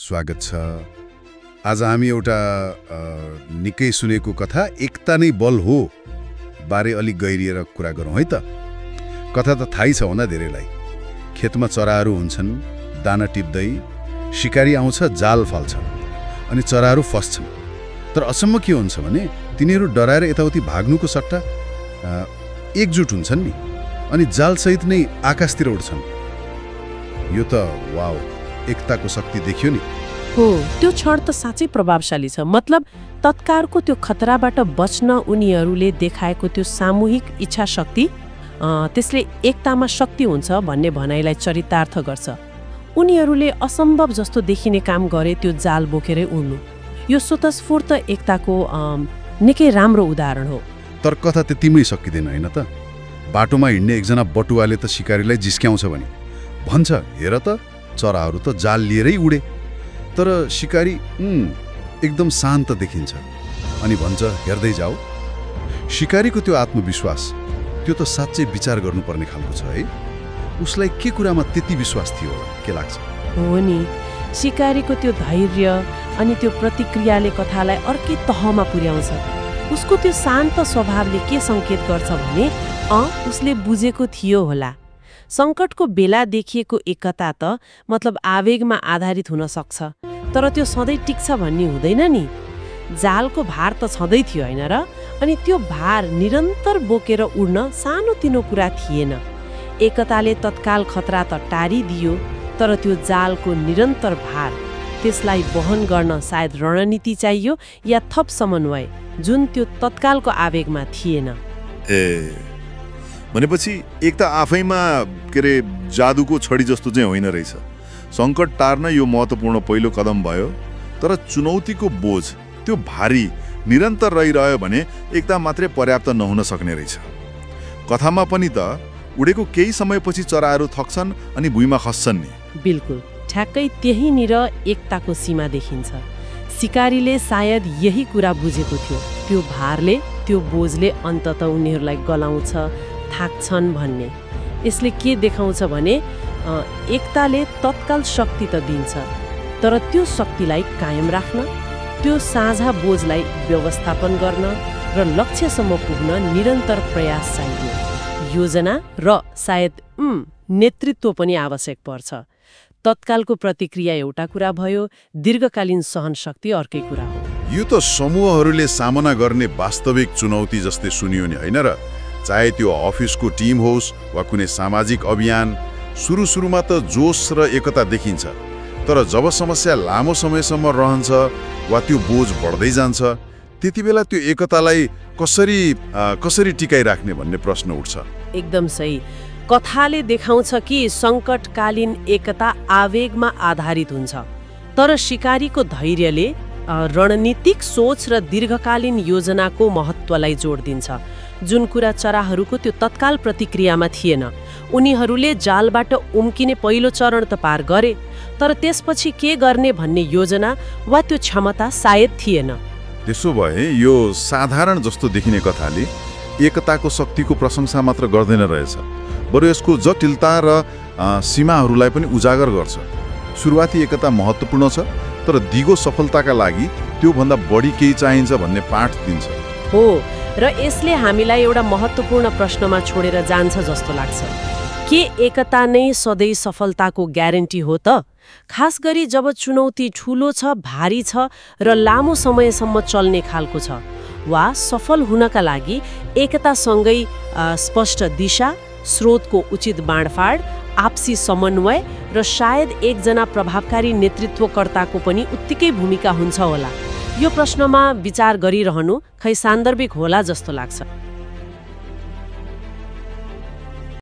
स्वागत छ। आज हामी एउटा निकै सुनेको कथा एकता नै बल हो बारे अलिक गहिरिएर कुरा गरौँ है त। कथा त थाहै छ होला धेरैलाई। खेतमा चराहरू हुन्छन्, दाना टिप्दै शिकारी आउँछ, जाल फाल्छ अनि चराहरू फस्छन्। तर असम्म के हुन्छ भने तिनीहरू डराएर यताउति भाग्नुको सट्टा एकजुट हुन्छन् नि अनि जालसहित नै आकाशतिर उड्छन्। यो त वाउ, एकताको शक्ति देखियो नि। हो, त्यो क्षण त साँच्चै प्रभावशाली छ। मतलब तत्कारको त्यो खतराबाट बच्न उनीहरूले देखाएको त्यो सामूहिक इच्छा शक्ति, त्यसले एकतामा शक्ति हुन्छ भन्ने भनाइलाई चरितार्थ गर्छ। उनीहरूले असम्भव जस्तो देखिने काम गरे त्यो जाल बोकेरै उड्नु। यो स्वतस्फूर्त एकताको निकै राम्रो उदाहरण हो। तर कथा त्यतिमै सकिँदैन होइन त। बाटोमा हिँड्ने एकजना बटुवाले त शिकारीलाई जिस्क्याउँछ भने भन्छ, हेर त चराहरू त जाल लिएरै उडे। तर शिकारी एकदम शान्त देखिन्छ अनि भन्छ, हेर्दै जाऊ। शिकारीको त्यो आत्मविश्वास, त्यो त साँच्चै विचार गर्नुपर्ने खालको छ है। उसलाई के कुरामा त्यति विश्वास थियो होला, के लाग्छ? हो नि, शिकारीको त्यो धैर्य अनि त्यो प्रतिक्रियाले कथालाई अर्कै तहमा पुर्याउँछ। उसको त्यो शान्त स्वभावले के सङ्केत गर्छ भने उसले बुझेको थियो होला सङ्कटको बेला देखिएको एकता त मतलब आवेगमा आधारित हुन सक्छ, तर त्यो सधैँ टिक्छ भन्ने हुँदैन नि। जालको भार त छँदै थियो होइन र? अनि त्यो भार निरन्तर बोकेर उड्न सानोतिनो कुरा थिएन। एकताले तत्काल खतरा त टारिदियो, तर त्यो जालको निरन्तर भार, त्यसलाई वहन गर्न सायद रणनीति चाहियो या थप समन्वय, जुन त्यो तत्कालको आवेगमा थिएन। भनेपछि एकता आफैमा जादुको छडी जस्तो चाहिँ होइन रहेछ। सङ्कट टार्न यो महत्त्वपूर्ण पहिलो कदम भयो, तर चुनौतीको बोझ त्यो भारी निरन्तर रहिरह्यो भने एकता मात्रै पर्याप्त नहुन सक्ने रहेछ। कथामा पनि त उडेको केही समयपछि चराहरू थक्छन् अनि भुइँमा खस्छन् नि। बिल्कुल, ठ्याक्कै त्यहीँनिर एकताको सीमा देखिन्छ। शिकारीले सायद यही कुरा बुझेको थियो, त्यो भारले, त्यो बोझले अन्तत उनीहरूलाई गलाउँछ, थाक्छन् भन्ने। यसले के देखाउँछ भने एकताले तत्काल शक्ति त दिन्छ, तर त्यो शक्तिलाई कायम राख्न, त्यो साझा बोझलाई व्यवस्थापन गर्न र लक्ष्यसम्म पुग्न निरन्तर प्रयास चाहियो। योजना र सायद नेतृत्व पनि आवश्यक पर्छ। तत्कालको प्रतिक्रिया एउटा कुरा भयो, दीर्घकालीन सहन शक्ति अर्कै कुरा हो। यो त समूहहरूले सामना गर्ने वास्तविक चुनौती जस्तै सुनियो नि होइन र? चाहे त्यो अफिसको टिम होस् वा कुनै सामाजिक अभियान, सुरुमा त जोस र एकता देखिन्छ, तर जब समस्या लामो समयसम्म रहन्छ वा त्यो बोझ बढ्दै जान्छ, त्यति बेला त्यो एकतालाई कसरी टिकाइराख्ने भन्ने प्रश्न उठ्छ। एकदम सही। कथाले देखाउँछ कि सङ्कटकालीन एकता आवेगमा आधारित हुन्छ, तर शिकारीको धैर्यले रणनीतिक सोच र दीर्घकालीन योजनाको महत्त्वलाई जोड दिन्छ, जुन कुरा चराहरूको त्यो तत्काल प्रतिक्रियामा थिएन। उनीहरूले जालबाट उम्किने पहिलो चरण त पार गरे, तर त्यसपछि के गर्ने भन्ने योजना वा त्यो क्षमता सायद थिएन। त्यसो भए यो साधारण जस्तो देखिने कथाले एकताको शक्तिको प्रशंसा मात्र गर्दैन रहेछ, बरु यसको जटिलता र सीमाहरूलाई पनि उजागर गर्छ। सुरुवाती एकता महत्त्वपूर्ण छ, तर दिगो सफलताका लागि त्योभन्दा बढी केही चाहिन्छ भन्ने पाठ दिन्छ। हो, र यसले हामीलाई एउटा महत्त्वपूर्ण प्रश्नमा छोडेर जान्छ जस्तो लाग्छ। के एकता नै सधैँ सफलताको ग्यारेन्टी हो त? खास गरी जब चुनौती ठुलो छ, भारी छ र लामो समयसम्म चल्ने खालको छ। वा सफल हुनका लागि एकतासँगै स्पष्ट दिशा, स्रोतको उचित बाँडफाँड, आपसी समन्वय र सायद एकजना प्रभावकारी नेतृत्वकर्ताको पनि उत्तिकै भूमिका हुन्छ होला। यो प्रश्नमा विचार गरिरहनु खै सान्दर्भिक होला जस्तो लाग्छ।